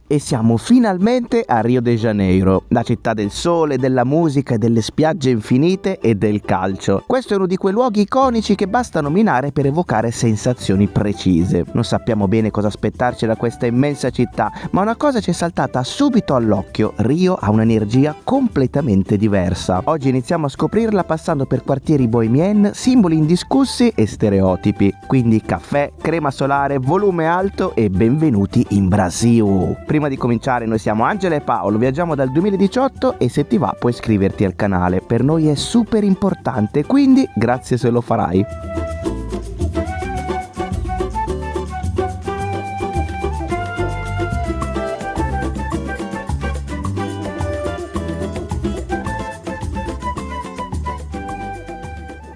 E siamo finalmente a Rio de Janeiro, la città del sole, della musica e delle spiagge infinite e del calcio. Questo è uno di quei luoghi iconici che basta nominare per evocare sensazioni precise. Non sappiamo bene cosa aspettarci da questa immensa città, ma una cosa ci è saltata subito all'occhio: Rio ha un'energia completamente diversa. Oggi iniziamo a scoprirla passando per quartieri bohemien, simboli indiscussi e stereotipi. Quindi caffè, crema solare, volume alto e benvenuti in Brasil. Prima di cominciare, noi siamo Angela e Paolo, viaggiamo dal 2018 e se ti va puoi iscriverti al canale, per noi è super importante, quindi grazie se lo farai.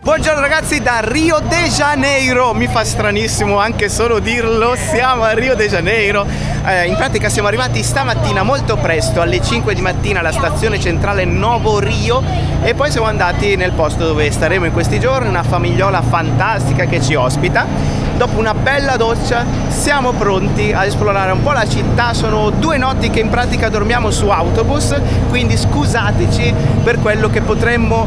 Buongiorno ragazzi da Rio de Janeiro, mi fa stranissimo anche solo dirlo, siamo a Rio de Janeiro. In pratica siamo arrivati stamattina molto presto, alle 5 di mattina alla stazione centrale Novo Rio, e poi siamo andati nel posto dove staremo in questi giorni, una famigliola fantastica che ci ospita. Dopo una bella doccia siamo pronti a esplorare un po' la città. Sono 2 notti che in pratica dormiamo su autobus, quindi scusateci per quello che potremmo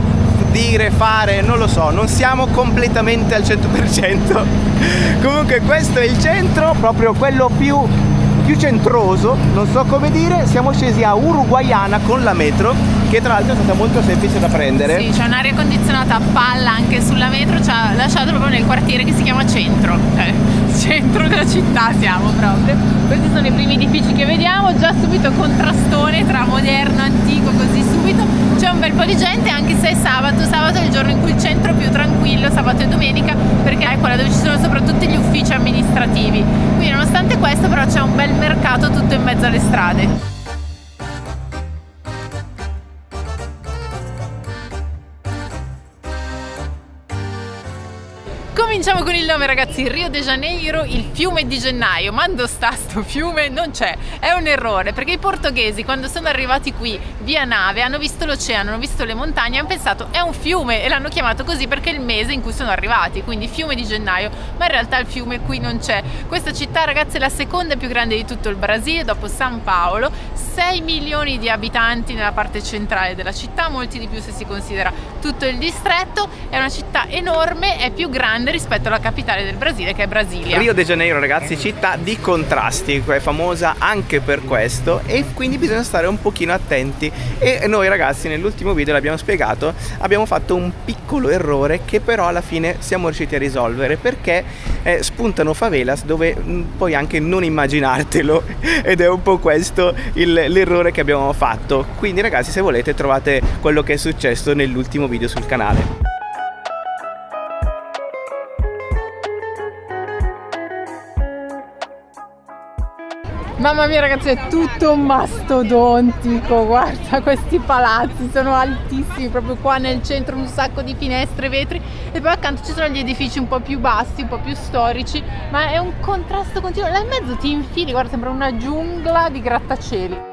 dire, fare, non lo so, non siamo completamente al 100%. Comunque questo è il centro, proprio quello più centroso, non so come dire. Siamo scesi a Uruguaiana con la metro, che tra l'altro è stata molto semplice da prendere. Sì, c'è un'aria condizionata a palla anche sulla metro, ci ha lasciato proprio nel quartiere che si chiama Centro, centro della città siamo proprio. Questi sono i primi edifici che vediamo, già subito contrastone tra moderno e antico, così subito. C'è un bel po' di gente, anche se è sabato è il giorno in cui il centro è più tranquillo, sabato e domenica, perché è quella dove ci sono soprattutto gli uffici amministrativi. Quindi nonostante questo però c'è un bel mercato tutto in mezzo alle strade. Cominciamo con il nome ragazzi, Rio de Janeiro, il fiume di gennaio. Ma dove sta sto fiume? Non c'è, è un errore, perché i portoghesi quando sono arrivati qui via nave hanno visto l'oceano, hanno visto le montagne, hanno pensato è un fiume e l'hanno chiamato così perché è il mese in cui sono arrivati, quindi fiume di gennaio, ma in realtà il fiume qui non c'è. Questa città ragazzi è la seconda più grande di tutto il Brasile dopo San Paolo, 6 milioni di abitanti nella parte centrale della città, molti di più se si considera tutto il distretto. È una città enorme, è più grande rispetto alla capitale del Brasile che è Brasilia. Rio de Janeiro ragazzi, città di contrasti, è famosa anche per questo e quindi bisogna stare un pochino attenti, e noi ragazzi nell'ultimo video l'abbiamo spiegato, abbiamo fatto un piccolo errore che però alla fine siamo riusciti a risolvere, perché spuntano favelas dove puoi anche non immaginartelo ed è un po' questo l'errore che abbiamo fatto. Quindi ragazzi, se volete trovate quello che è successo nell'ultimo video sul canale. Mamma mia ragazzi, è tutto mastodontico, guarda questi palazzi sono altissimi, proprio qua nel centro un sacco di finestre, vetri, e poi accanto ci sono gli edifici un po' più bassi, un po' più storici, ma è un contrasto continuo. Là in mezzo ti infili, guarda, sembra una giungla di grattacieli.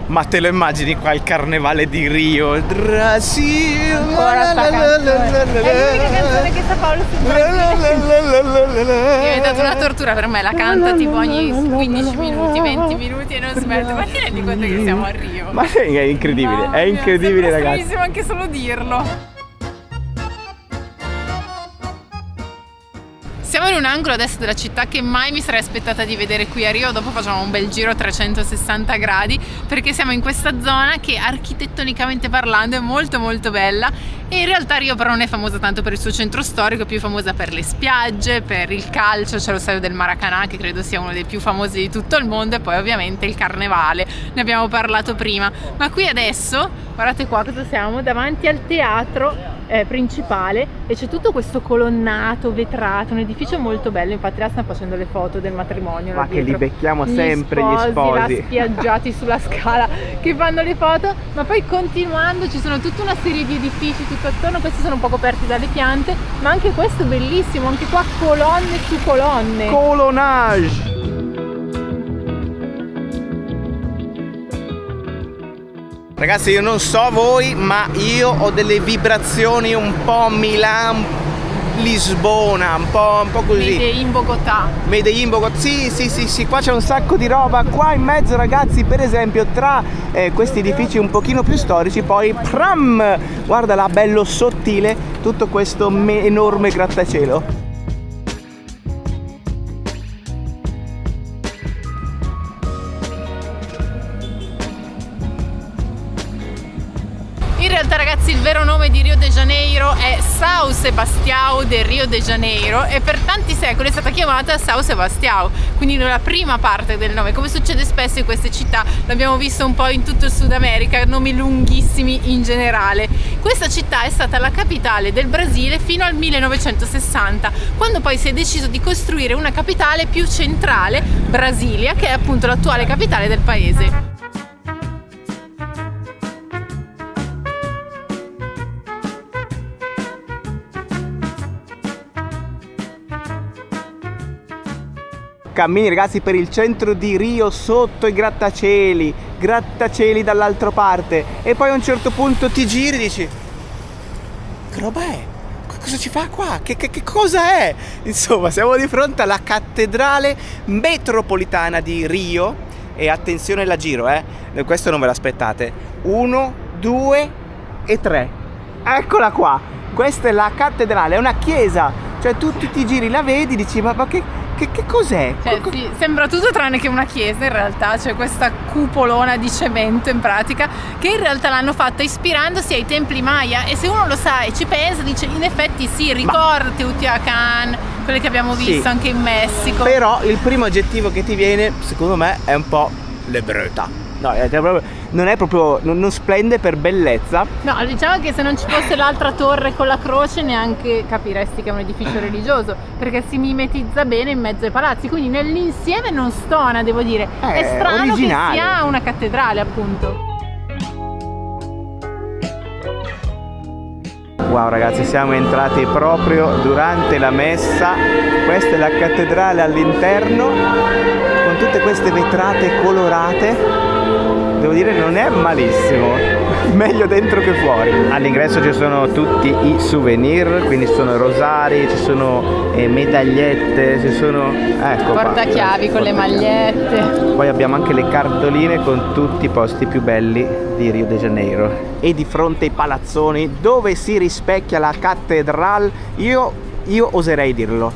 Ma te lo immagini qua il carnevale di Rio? Brasil. Ora sta canzone. È l'unica canzone che sa Paolo sul Brasile. È diventata una tortura per me, la canta tipo ogni 15 minuti, 20 minuti e non smette. Ma ti rendi conto che siamo a Rio? Ma è incredibile, Mamma è mia, incredibile ragazzi. È anche solo dirlo. Siamo in un angolo adesso della città che mai mi sarei aspettata di vedere qui a Rio. Dopo facciamo un bel giro a 360 gradi perché siamo in questa zona che architettonicamente parlando è molto molto bella, e in realtà Rio però non è famosa tanto per il suo centro storico, è più famosa per le spiagge, per il calcio. C'è lo stadio del Maracanã che credo sia uno dei più famosi di tutto il mondo, e poi ovviamente il carnevale, ne abbiamo parlato prima. Ma qui adesso, guardate qua cosa siamo, davanti al teatro principale, e c'è tutto questo colonnato vetrato, un edificio molto bello. Infatti là stanno facendo le foto del matrimonio, ma che li becchiamo sempre gli sposi là spiaggiati sulla scala che fanno le foto. Ma poi continuando ci sono tutta una serie di edifici tutto attorno, questi sono un po' coperti dalle piante, ma anche questo è bellissimo, anche qua colonne su colonne, colonnage. Ragazzi, io non so voi, ma io ho delle vibrazioni un po' Milan, Lisbona, un po' così. Medellin, Bogotà. Medellin, Bogotà, sì, qua c'è un sacco di roba. Qua in mezzo, ragazzi, per esempio, tra questi edifici un pochino più storici, poi Pram, guarda là, bello sottile, tutto questo enorme grattacielo. In realtà, ragazzi, il vero nome di Rio de Janeiro è São Sebastião de Rio de Janeiro e per tanti secoli è stata chiamata São Sebastião, quindi nella prima parte del nome, come succede spesso in queste città. L'abbiamo visto un po' in tutto il Sud America, nomi lunghissimi in generale. Questa città è stata la capitale del Brasile fino al 1960, quando poi si è deciso di costruire una capitale più centrale, Brasilia, che è appunto l'attuale capitale del paese. Cammini, ragazzi, per il centro di Rio sotto i grattacieli dall'altra parte, e poi a un certo punto ti giri e dici: che roba è? Cosa ci fa qua? Che cosa è? Insomma, siamo di fronte alla cattedrale metropolitana di Rio. E attenzione, la giro, questo non ve l'aspettate. 1, 2 e 3. Eccola qua. Questa è la cattedrale, è una chiesa. Cioè tu ti giri, la vedi, dici: ma che cos'è? Cioè, sì, sembra tutto tranne che una chiesa in realtà, c'è questa cupolona di cemento in pratica, che in realtà l'hanno fatta ispirandosi ai templi Maya, e se uno lo sa e ci pensa dice: in effetti sì, ricorda Teotihuacan, quelle che abbiamo visto sì, anche in Messico. Però il primo aggettivo che ti viene, secondo me, è un po' lebreta. No, non è proprio, non splende per bellezza. No, diciamo che se non ci fosse l'altra torre con la croce neanche capiresti che è un edificio religioso, perché si mimetizza bene in mezzo ai palazzi, quindi nell'insieme non stona, devo dire. È strano originale, che sia una cattedrale, appunto. Wow, ragazzi, siamo entrati proprio durante la messa. Questa è la cattedrale all'interno, con tutte queste vetrate colorate. Devo dire, non è malissimo, meglio dentro che fuori. All'ingresso ci sono tutti i souvenir, quindi ci sono rosari, ci sono medagliette, ci sono, ecco, portachiavi con le magliette. Poi abbiamo anche le cartoline con tutti i posti più belli di Rio de Janeiro. E di fronte ai palazzoni dove si rispecchia la cattedrale, io oserei dirlo,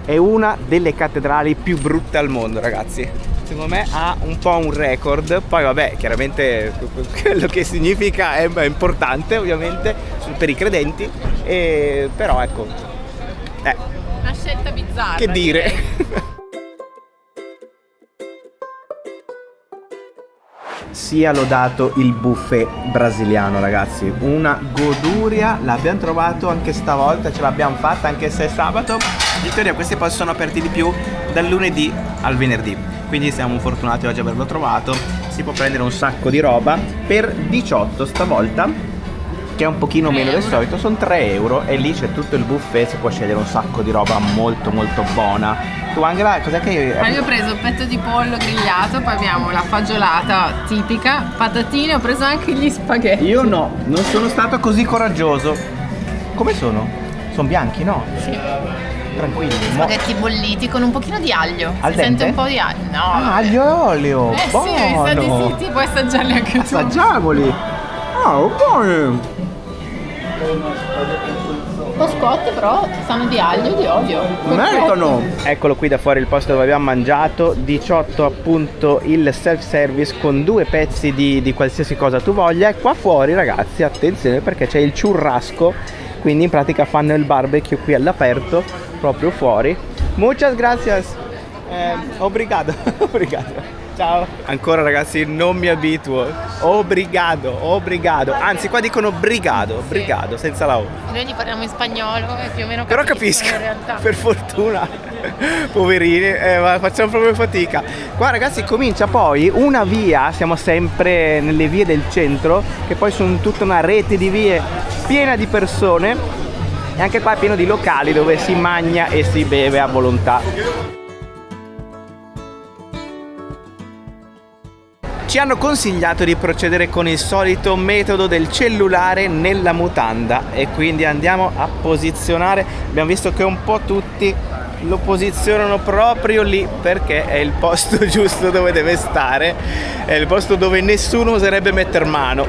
è una delle cattedrali più brutte al mondo, ragazzi. Secondo me ha un po' un record. Poi vabbè, chiaramente quello che significa è importante, ovviamente, per i credenti, però ecco, una scelta bizzarra. Che dire. Sia lodato il buffet brasiliano, ragazzi, una goduria. L'abbiamo trovato anche stavolta, ce l'abbiamo fatta anche se è sabato. In teoria questi poi sono aperti di più dal lunedì al venerdì, quindi siamo fortunati oggi a averlo trovato. Si può prendere un sacco di roba per 18 stavolta, che è un pochino meno del solito, sono 3 euro, e lì c'è tutto il buffet, si può scegliere un sacco di roba molto molto buona. Tu, Angela, cos'è che io ho preso un petto di pollo grigliato, poi abbiamo la fagiolata tipica, patatine, ho preso anche gli spaghetti. Io no, non sono stato così coraggioso. Come sono? Sono bianchi, no? Sì. Tranquilli. Spaghetti bolliti con un pochino di aglio. Al si dente? sente un po' di aglio. No. Ah, aglio e olio. Buono. Sì, mi sa di sì, puoi assaggiarli anche tu. Assaggiamoli. Buoni. Un po' scotti, però sanno di aglio e di olio. Meritano. Eccolo qui da fuori il posto dove abbiamo mangiato. 18 appunto il self service con 2 pezzi di qualsiasi cosa tu voglia. E qua fuori, ragazzi, attenzione, perché c'è il churrasco, quindi in pratica fanno il barbecue qui all'aperto, proprio fuori. Muchas gracias. Obrigado. Obrigado. Ciao. Ancora, ragazzi, non mi abituo. Obrigado. Anzi, qua dicono brigado, brigado, senza la O. Noi gli parliamo in spagnolo e più o meno però capisco, in realtà. Per fortuna. Poverini, ma facciamo proprio fatica. Qua, ragazzi, comincia poi una via, siamo sempre nelle vie del centro, che poi sono tutta una rete di vie piena di persone, e anche qua è pieno di locali dove si mangia e si beve a volontà. Ci hanno consigliato di procedere con il solito metodo del cellulare nella mutanda e quindi andiamo a posizionare. Abbiamo visto che un po' tutti lo posizionano proprio lì perché è il posto giusto dove deve stare, è il posto dove nessuno oserebbe metter mano.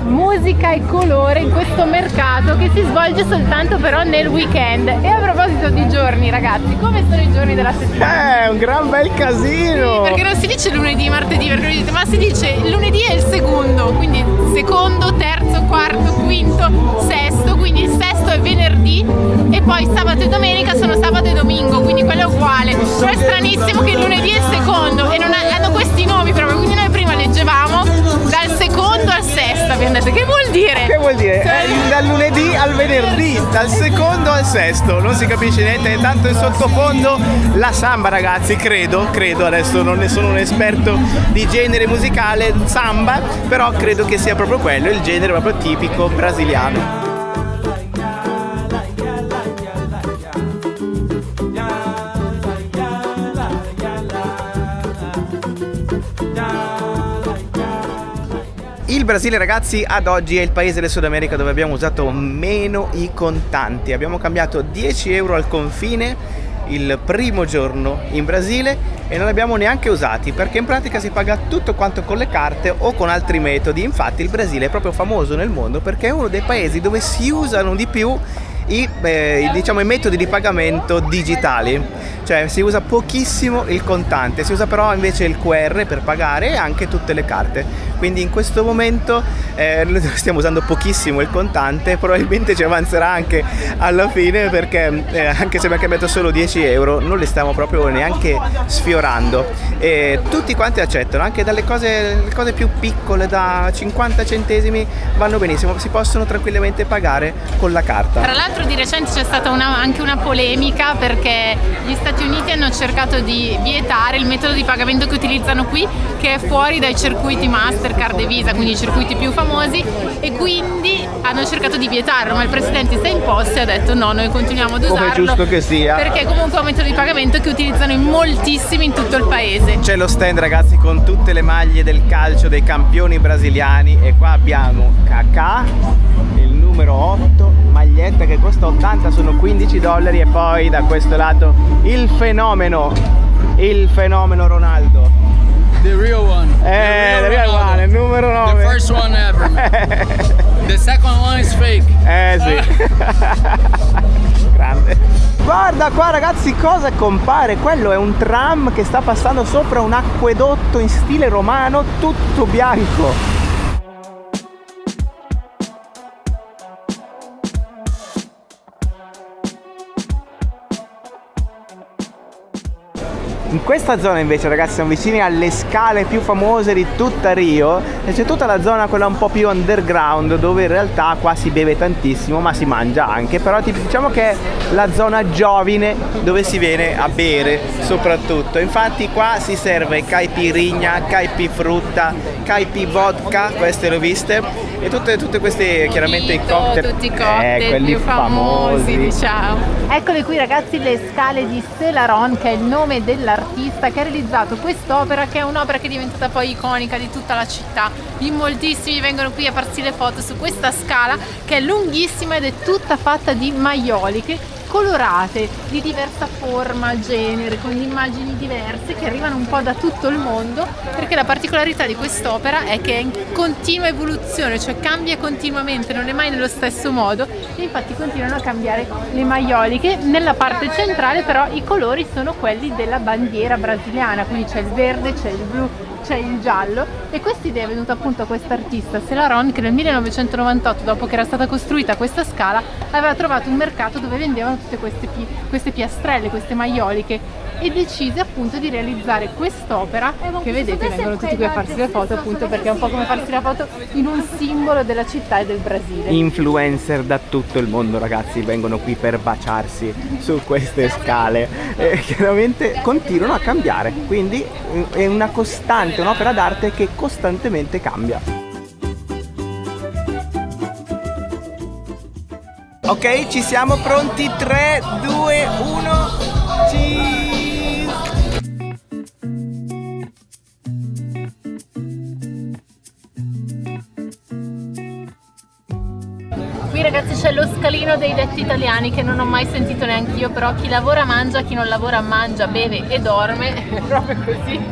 Musica e colore in questo mercato che si svolge soltanto però nel weekend. E a proposito di giorni, ragazzi, come sono i giorni della settimana? È un gran bel casino! Sì, perché non si dice lunedì, martedì, mercoledì, ma si dice il lunedì è il secondo, quindi secondo, terzo, quarto, quinto, sesto, quindi il sesto è venerdì e poi sabato e domenica sono sabato e domingo, quindi quello è uguale. Però è stranissimo che il lunedì è il secondo e non hanno questi nomi proprio, quindi noi prima leggevamo dal secondo al sesto, abbiamo detto che vuol dire? Che vuol dire? Dal lunedì al venerdì, dal secondo al sesto, non si capisce niente, tanto in sottofondo la samba, ragazzi, credo, adesso non ne sono un esperto di genere musicale, samba, però credo che sia proprio quello, il genere proprio tipico brasiliano. Il Brasile, ragazzi, ad oggi è il paese del Sud America dove abbiamo usato meno i contanti. Abbiamo cambiato 10 euro al confine il primo giorno in Brasile e non li abbiamo neanche usati perché in pratica si paga tutto quanto con le carte o con altri metodi. Infatti il Brasile è proprio famoso nel mondo perché è uno dei paesi dove si usano di più i metodi di pagamento digitali, cioè si usa pochissimo il contante, si usa però invece il QR per pagare e anche tutte le carte. Quindi in questo momento stiamo usando pochissimo il contante, probabilmente ci avanzerà anche alla fine perché anche se abbiamo cambiato solo 10 euro non li stiamo proprio neanche sfiorando e tutti quanti accettano, anche dalle cose più piccole da 50 centesimi vanno benissimo, si possono tranquillamente pagare con la carta. Tra l'altro di recente c'è stata anche una polemica perché gli Stati Uniti hanno cercato di vietare il metodo di pagamento che utilizzano qui, che è fuori dai circuiti Mastercard e Visa, quindi i circuiti più famosi, e quindi hanno cercato di vietarlo, ma il presidente si è imposto e ha detto no, noi continuiamo ad usarlo. Come è giusto che sia. Perché comunque è un metodo di pagamento che utilizzano in moltissimi in tutto il paese. C'è lo stand, ragazzi, con tutte le maglie del calcio dei campioni brasiliani e qua abbiamo Kaká, il numero 8, maglietta che costa 80, sono $15, e poi da questo lato il fenomeno Ronaldo. The real one. The real one, il numero 9. The first one ever. The second one is fake. Sì. Grande. Guarda qua, ragazzi, cosa compare. Quello è un tram che sta passando sopra un acquedotto in stile romano, tutto bianco. In questa zona invece, ragazzi, siamo vicini alle scale più famose di tutta Rio e c'è tutta la zona quella un po' più underground dove in realtà qua si beve tantissimo ma si mangia anche, però diciamo che è la zona giovine dove si viene a bere soprattutto. Infatti qua si serve caipirinha, caipifrutta, caipivodka, queste l'ho viste, e tutte queste chiaramente i cocktail, tutti i cocktail quelli più famosi, diciamo. Eccole qui, ragazzi, le scale di Celarón, che è il nome dell'artista che ha realizzato quest'opera, che è un'opera che è diventata poi iconica di tutta la città. In moltissimi vengono qui a farsi le foto su questa scala che è lunghissima ed è tutta fatta di maioliche colorate di diversa forma, genere, con immagini diverse che arrivano un po' da tutto il mondo, perché la particolarità di quest'opera è che è in continua evoluzione, cioè cambia continuamente, non è mai nello stesso modo, e infatti continuano a cambiare le maioliche. Nella parte centrale però i colori sono quelli della bandiera brasiliana, quindi c'è il verde, c'è il blu, c'è il giallo, e questa idea è venuta appunto a quest'artista Celarón, che nel 1998, dopo che era stata costruita questa scala, aveva trovato un mercato dove vendevano tutte queste piastrelle, queste maioliche, e decise appunto di realizzare quest'opera che vedete, vengono tutti qui a farsi le foto appunto perché è un po' come farsi la foto in un simbolo della città e del Brasile. Influencer da tutto il mondo, ragazzi, vengono qui per baciarsi su queste scale e chiaramente continuano a cambiare, quindi è una costante, un'opera d'arte che costantemente cambia. Ok, ci siamo pronti, 3, 2, 1, cheese! ragazzi c'è lo scalino dei detti italiani che non ho mai sentito neanche io, però chi lavora mangia, chi non lavora mangia, beve e dorme, è proprio così.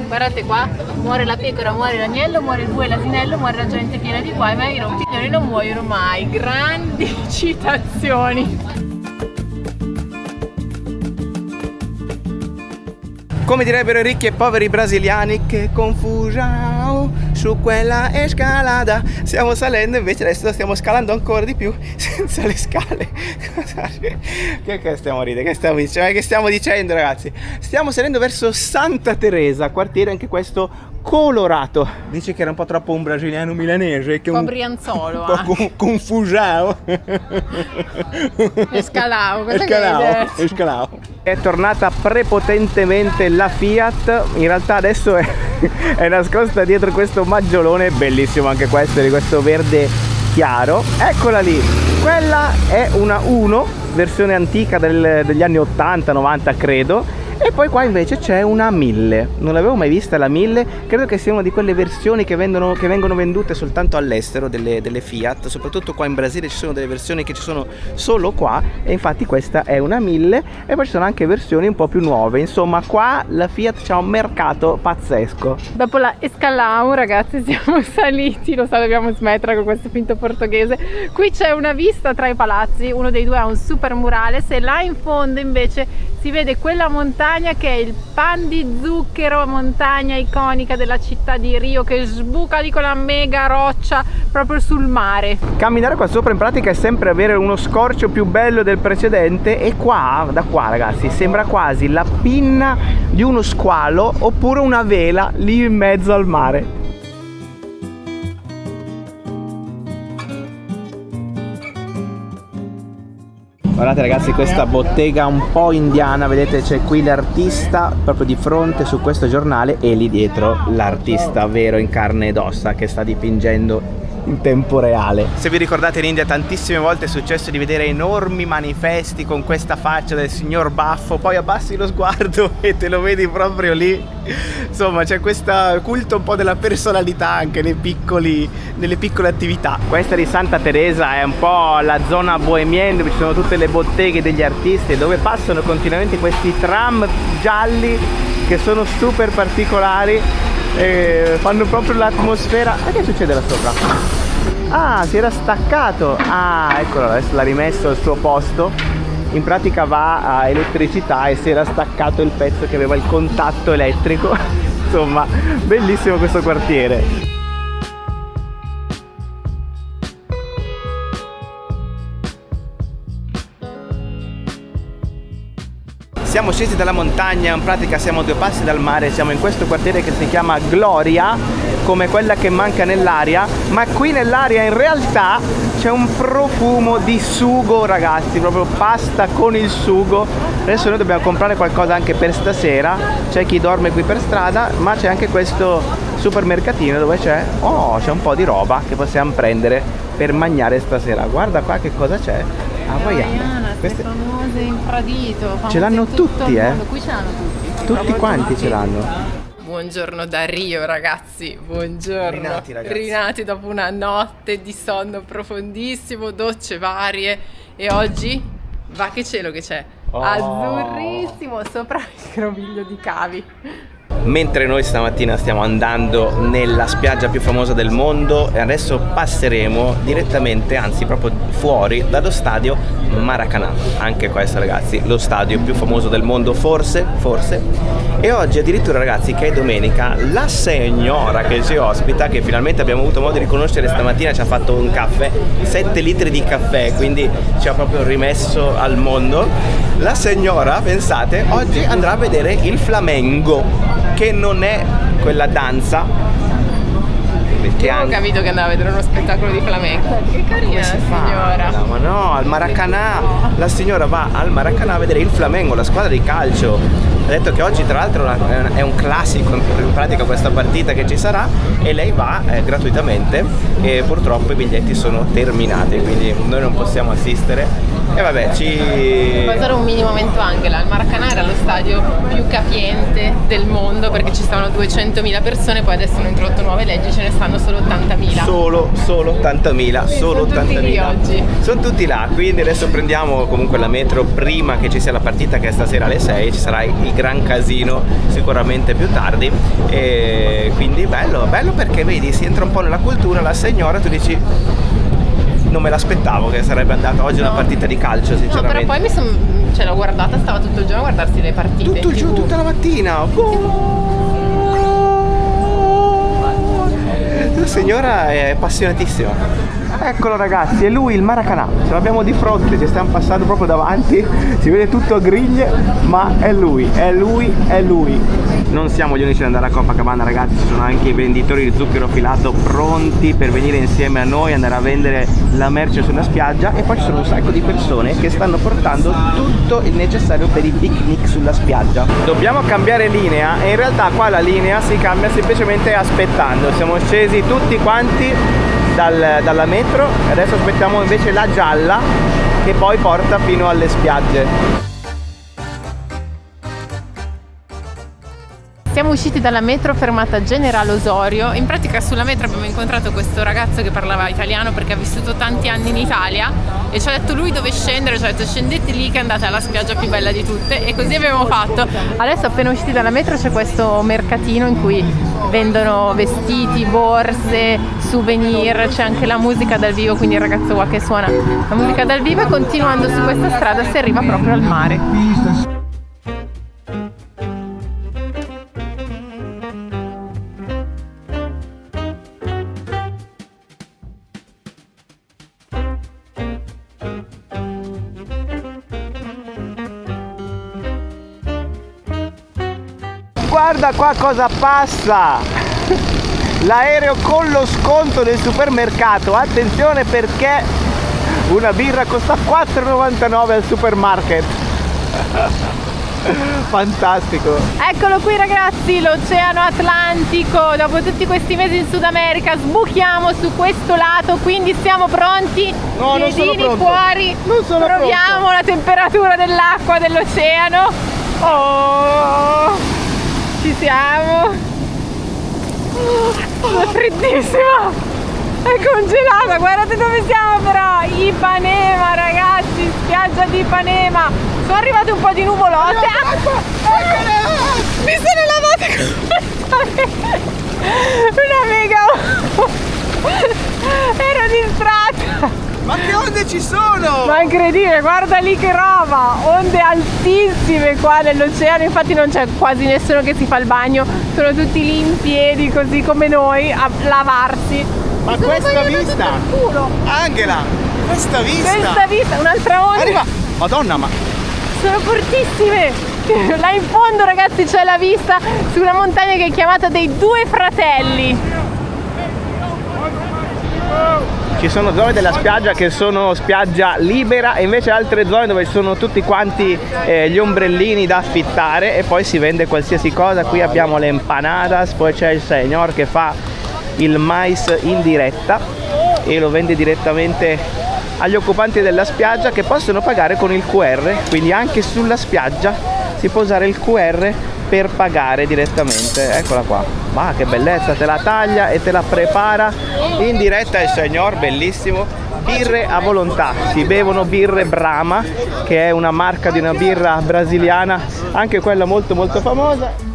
Guardate qua, muore la pecora, muore l'agnello, muore il bue, l'asinello, muore la gente piena di guai, ma i rompiglioni non muoiono mai. Grandi citazioni. Come direbbero i ricchi e poveri brasiliani, che confusione su quella scalata. Stiamo salendo, invece adesso stiamo scalando ancora di più senza le scale. Che stiamo ridendo? Che stiamo dicendo, ragazzi? Stiamo salendo verso Santa Teresa, quartiere anche questo colorato. Dice che era un po' troppo un brasiliano milanese, che un po' brianzolo, un po' confusiao. Scalavo. È tornata prepotentemente la Fiat, in realtà adesso è nascosta dietro questo maggiolone, bellissimo anche questo, di questo verde chiaro. Eccola lì, quella è una 1, versione antica degli anni 80-90 credo. E poi qua invece c'è una 1000, non l'avevo mai vista la 1000, credo che sia una di quelle versioni che vengono vendute soltanto all'estero delle Fiat, soprattutto qua in Brasile ci sono delle versioni che ci sono solo qua, e infatti questa è una 1000, e poi ci sono anche versioni un po' più nuove. Insomma, qua la Fiat c'ha un mercato pazzesco. Dopo la Escalao, ragazzi, siamo saliti, lo so, dobbiamo smettere con questo finto portoghese. Qui c'è una vista tra i palazzi, uno dei due ha un super murale, se là in fondo invece si vede quella montagna che è il Pan di Zucchero, montagna iconica della città di Rio, che sbuca di quella mega roccia proprio sul mare. Camminare qua sopra in pratica è sempre avere uno scorcio più bello del precedente, e qua, da qua ragazzi, sembra quasi la pinna di uno squalo oppure una vela lì in mezzo al mare. Guardate ragazzi, questa bottega un po' indiana, vedete c'è qui l'artista proprio di fronte su questo giornale, e lì dietro l'artista vero in carne ed ossa che sta dipingendo in tempo reale. Se vi ricordate, in India tantissime volte è successo di vedere enormi manifesti con questa faccia del signor baffo, poi abbassi lo sguardo e te lo vedi proprio lì. Insomma, c'è questo culto un po' della personalità anche nelle piccole attività. Questa di Santa Teresa è un po' la zona bohemienne, dove ci sono tutte le botteghe degli artisti, dove passano continuamente questi tram gialli che sono super particolari e fanno proprio l'atmosfera. Ma che succede là sopra? Ah, si era staccato. Ah, eccolo, adesso l'ha rimesso al suo posto. In pratica va a elettricità e si era staccato il pezzo che aveva il contatto elettrico. Insomma, bellissimo questo quartiere. Siamo scesi dalla montagna, in pratica siamo a 2 passi dal mare, siamo in questo quartiere che si chiama Gloria, come quella che manca nell'aria, ma qui nell'aria in realtà c'è un profumo di sugo, ragazzi, proprio pasta con il sugo. Adesso noi dobbiamo comprare qualcosa anche per stasera, c'è chi dorme qui per strada, ma c'è anche questo supermercatino dove c'è un po' di roba che possiamo prendere per mangiare stasera. Guarda qua che cosa c'è. Hawaiana, queste famose infradito, ce l'hanno tutti, qui ce l'hanno tutti. Tutti quanti ce l'hanno. Buongiorno da Rio, ragazzi, buongiorno. Rinati, ragazzi. Rinati dopo una notte di sonno profondissimo, docce varie, e oggi va che cielo che c'è. Azzurrissimo sopra il groviglio di cavi. Mentre noi stamattina stiamo andando nella spiaggia più famosa del mondo, e adesso passeremo direttamente, anzi proprio fuori dallo stadio Maracanã. Anche questo, ragazzi, lo stadio più famoso del mondo, forse. E oggi addirittura, ragazzi, che è domenica, la signora che ci ospita, che finalmente abbiamo avuto modo di conoscere stamattina, ci ha fatto un caffè, 7 litri di caffè, quindi ci ha proprio rimesso al mondo. La signora, pensate, oggi andrà a vedere il Flamengo, che non è quella danza. Io ho capito che andava a vedere uno spettacolo di flamenco. Che carina la signora. No, ma no, al Maracanã. La signora va al Maracanã a vedere il Flamengo, la squadra di calcio. Ha detto che oggi tra l'altro è un classico in pratica questa partita che ci sarà, e lei va gratuitamente, e purtroppo i biglietti sono terminati, quindi noi non possiamo assistere. E vabbè, Poi sarà un mini momento Angela. Il Maracanã era lo stadio più capiente del mondo perché ci stavano 200.000 persone, poi adesso hanno introdotto nuove leggi, ce ne stanno solo 80.000. Solo 80.000, solo 80.000. Sono tutti lì oggi. Sono tutti là, quindi adesso prendiamo comunque la metro prima che ci sia la partita, che è stasera alle 6, ci sarà il gran casino sicuramente più tardi, e quindi bello perché vedi, si entra un po' nella cultura. La signora, tu dici, non me l'aspettavo che sarebbe andata oggi una partita di calcio, No, sinceramente. però poi l'ho guardata, stava tutto il giorno a guardarsi le partite. Tutto in giù, TV. tutta la mattina. La signora è appassionatissima. Eccolo ragazzi, è lui il Maracanã, ce l'abbiamo di fronte, ci stiamo passando proprio davanti, si vede tutto a griglie, ma è lui. Non siamo gli unici ad andare a Copacabana ragazzi, ci sono anche i venditori di zucchero filato pronti per venire insieme a noi, andare a vendere la merce sulla spiaggia, e poi ci sono un sacco di persone che stanno portando tutto il necessario per i picnic sulla spiaggia. Dobbiamo cambiare linea e in realtà qua la linea si cambia semplicemente aspettando. Siamo scesi tutti quanti dalla metro e adesso aspettiamo invece la gialla che poi porta fino alle spiagge. Siamo usciti dalla metro fermata Generale Osorio. In pratica sulla metro abbiamo incontrato questo ragazzo che parlava italiano perché ha vissuto tanti anni in Italia e ci ha detto lui dove scendere, ci ha detto scendete lì che andate alla spiaggia più bella di tutte, e così abbiamo fatto. Adesso appena usciti dalla metro c'è questo mercatino in cui vendono vestiti, borse, souvenir, c'è anche la musica dal vivo, quindi il ragazzo qua che suona la musica dal vivo, e continuando su questa strada si arriva proprio al mare. Guarda qua cosa passa! L'aereo con lo sconto del supermercato. Attenzione perché una birra costa 4,99 al supermarket. Fantastico. Eccolo qui ragazzi, l'Oceano Atlantico. Dopo tutti questi mesi in Sud America sbuchiamo su questo lato, quindi siamo pronti. No, non sono Piedini pronto. fuori. Non sono proviamo pronto. la temperatura dell'acqua dell'oceano. Oh, ci siamo. È freddissima, è congelata. Guardate dove siamo però, Ipanema ragazzi, spiaggia di Ipanema. Sono arrivate un po' di nuvolose. Mi sono lavata una mega. Ero distratta. Ma che onde ci sono? Ma incredibile, guarda lì che roba, onde altissime qua nell'oceano, infatti non c'è quasi nessuno che si fa il bagno, sono tutti lì in piedi così come noi a lavarsi. Ma Sono questa bagnate vista, tutto il culo. Angela, questa vista, un'altra onda. arriva, madonna, ma Sono fortissime. Là in fondo ragazzi c'è la vista su una montagna che è chiamata dei Due Fratelli. ci sono zone della spiaggia che sono spiaggia libera e invece altre zone dove ci sono tutti quanti gli ombrellini da affittare e poi si vende qualsiasi cosa. Qui abbiamo le empanadas, poi c'è il signor che fa il mais in diretta e lo vende direttamente agli occupanti della spiaggia, che possono pagare con il QR, quindi anche sulla spiaggia si può usare il QR per pagare direttamente. Eccola qua, ma che bellezza, te la taglia e te la prepara in diretta il signor, bellissimo. Birre a volontà, si bevono birre Brahma, che è una marca di una birra brasiliana, anche quella molto molto famosa.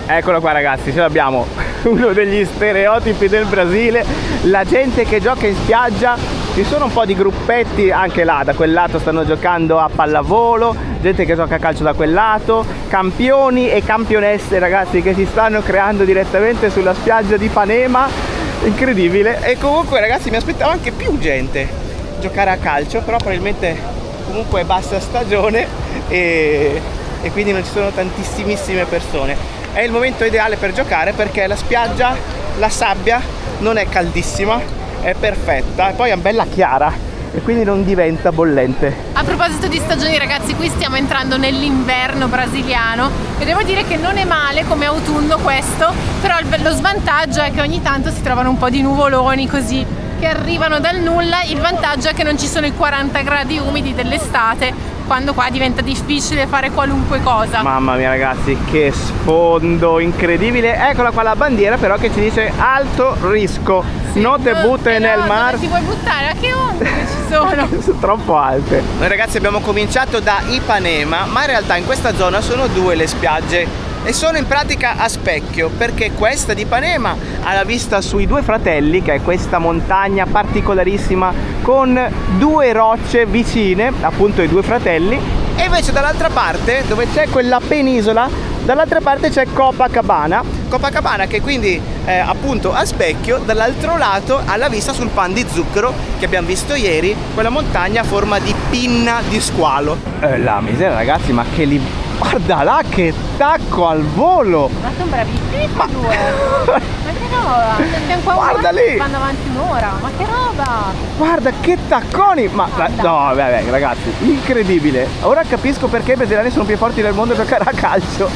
Eccolo qua ragazzi, ce l'abbiamo, uno degli stereotipi del Brasile, la gente che gioca in spiaggia. Ci sono un po' di gruppetti anche là, da quel lato stanno giocando a pallavolo, gente che gioca a calcio da quel lato, campioni e campionesse ragazzi che si stanno creando direttamente sulla spiaggia di Ipanema, incredibile. E comunque ragazzi mi aspettavo anche più gente giocare a calcio, però probabilmente comunque è bassa stagione e quindi non ci sono tantissimissime persone. È il momento ideale per giocare perché la spiaggia, la sabbia non è caldissima, è perfetta e poi è bella chiara, e quindi non diventa bollente. A proposito di stagioni, ragazzi, qui stiamo entrando nell'inverno brasiliano e devo dire che non è male come autunno questo, però lo svantaggio è che ogni tanto si trovano un po' di nuvoloni così che arrivano dal nulla. Il vantaggio è che non ci sono i 40 gradi umidi dell'estate, quando qua diventa difficile fare qualunque cosa. Mamma mia ragazzi, che sfondo incredibile. Eccola qua la bandiera però che ci dice alto rischio, Sì, no te butte nel mar. Ti vuoi buttare? A che onde che ci sono? Sono troppo alte. Noi ragazzi abbiamo cominciato da Ipanema, ma in realtà in questa zona sono 2 le spiagge e sono in pratica a specchio, perché questa di Ipanema ha la vista sui 2 fratelli, che è questa montagna particolarissima con 2 rocce vicine, appunto i 2 fratelli, e invece dall'altra parte, dove c'è quella penisola, dall'altra parte c'è Copacabana che quindi è appunto a specchio, dall'altro lato ha la vista sul Pan di Zucchero che abbiamo visto ieri, quella montagna a forma di pinna di squalo. La miseria ragazzi, ma che li... Guarda là che tacco al volo! Ma sono bravissimi questi 2! Ma che roba! Siamo qua Guarda lì! Vanno avanti un'ora! Ma che roba! Guarda che tacconi! Ma no, vabbè ragazzi, incredibile! Ora capisco perché i brasiliani sono più forti del mondo a giocare a calcio.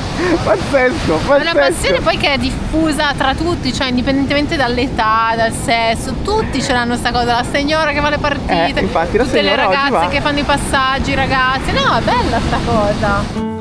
Pazzesco, pazzesco! È una passione poi che è diffusa tra tutti, cioè indipendentemente dall'età, dal sesso, tutti ce l'hanno sta cosa, la signora che va alle partite, infatti, la tutte le signora oggi ragazze va. che fanno i passaggi, i ragazzi. No, è bella sta cosa!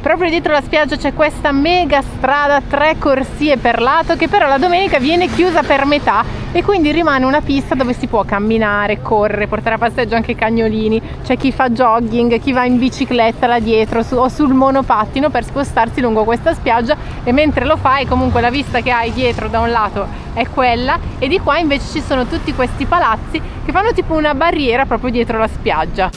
Proprio dietro la spiaggia c'è questa mega strada, 3 corsie per lato, che però la domenica viene chiusa per metà e quindi rimane una pista dove si può camminare, correre, portare a passeggio anche i cagnolini. C'è chi fa jogging, chi va in bicicletta là dietro o sul monopattino per spostarsi lungo questa spiaggia, e mentre lo fai comunque la vista che hai dietro da un lato è quella, e di qua invece ci sono tutti questi palazzi che fanno tipo una barriera proprio dietro la spiaggia.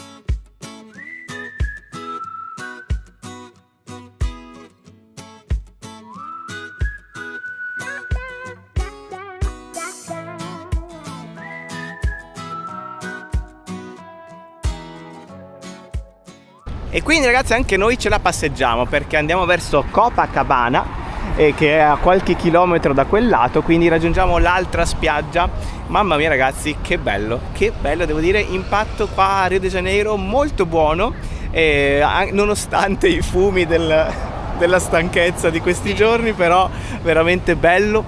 E quindi ragazzi anche noi ce la passeggiamo, perché andiamo verso Copacabana, che è a qualche chilometro da quel lato, quindi raggiungiamo l'altra spiaggia. Mamma mia ragazzi, che bello, devo dire, impatto qua a Rio de Janeiro molto buono, nonostante i fumi della stanchezza di questi giorni, però veramente bello.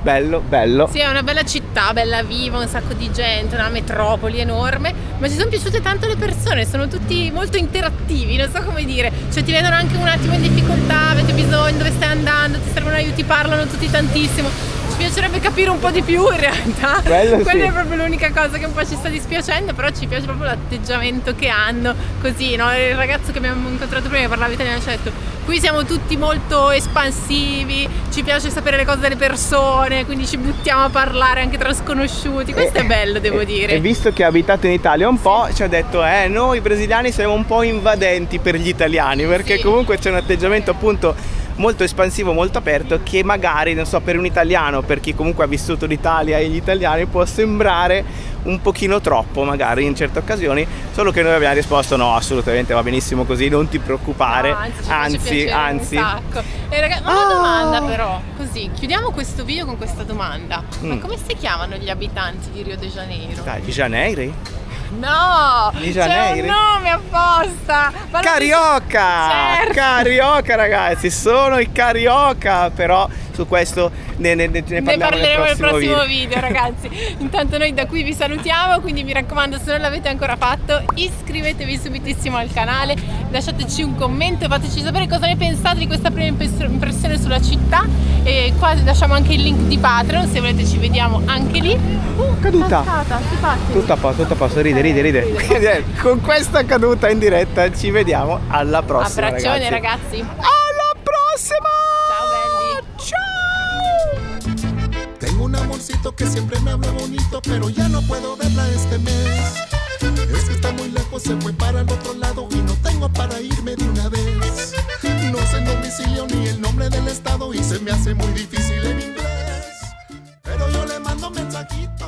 Sì, è una bella città, bella viva, un sacco di gente, una metropoli enorme, ma ci sono piaciute tanto le persone, sono tutti molto interattivi, non so come dire, cioè ti vedono anche un attimo in difficoltà, avete bisogno, dove stai andando, ti servono aiuti, parlano tutti tantissimo. Ci piacerebbe capire un po' di più in realtà. Quella è proprio l'unica cosa che un po' ci sta dispiacendo, però ci piace proprio l'atteggiamento che hanno, così, no? Il ragazzo che abbiamo incontrato prima che parlava italiano ci ha detto: qui siamo tutti molto espansivi, ci piace sapere le cose delle persone, quindi ci buttiamo a parlare anche tra sconosciuti. Questo è bello, devo dire. E visto che ha abitato in Italia un po', ci ha detto noi brasiliani siamo un po' invadenti per gli italiani, perché comunque c'è un atteggiamento appunto molto espansivo, molto aperto, che magari, non so, per un italiano, per chi comunque ha vissuto l'Italia e gli italiani, può sembrare un pochino troppo magari in certe occasioni, solo che noi abbiamo risposto no, assolutamente va benissimo così, non ti preoccupare, no, anzi. Un sacco. E ragazzi, una domanda però, così, chiudiamo questo video con questa domanda. Ma come si chiamano gli abitanti di Rio de Janeiro? Dai, di Janeiro? No, di c'è Janeiro? un nome apposta. Carioca! Certo. Carioca ragazzi, sono i Carioca, però su questo ne parleremo nel prossimo video ragazzi. Intanto noi da qui vi salutiamo, quindi mi raccomando, se non l'avete ancora fatto, iscrivetevi subitissimo al canale, lasciateci un commento e fateci sapere cosa ne pensate di questa prima impressione sulla città, e qua lasciamo anche il link di Patreon, se volete ci vediamo anche lì. Caduta! Tutto a posto, ride. Con questa caduta in diretta ci vediamo alla prossima. Abbraccione ragazzi. Alla prossima. Ciao belli. Ciao. Tengo un amorcito que siempre me habla bonito, pero ya no puedo verla este mes. Es que está muy lejos, se fue para el otro lado y no tengo para irme de una vez. No sé el domicilio ni el nombre del estado y me hace muy difícil en inglés, pero yo le mando mensajito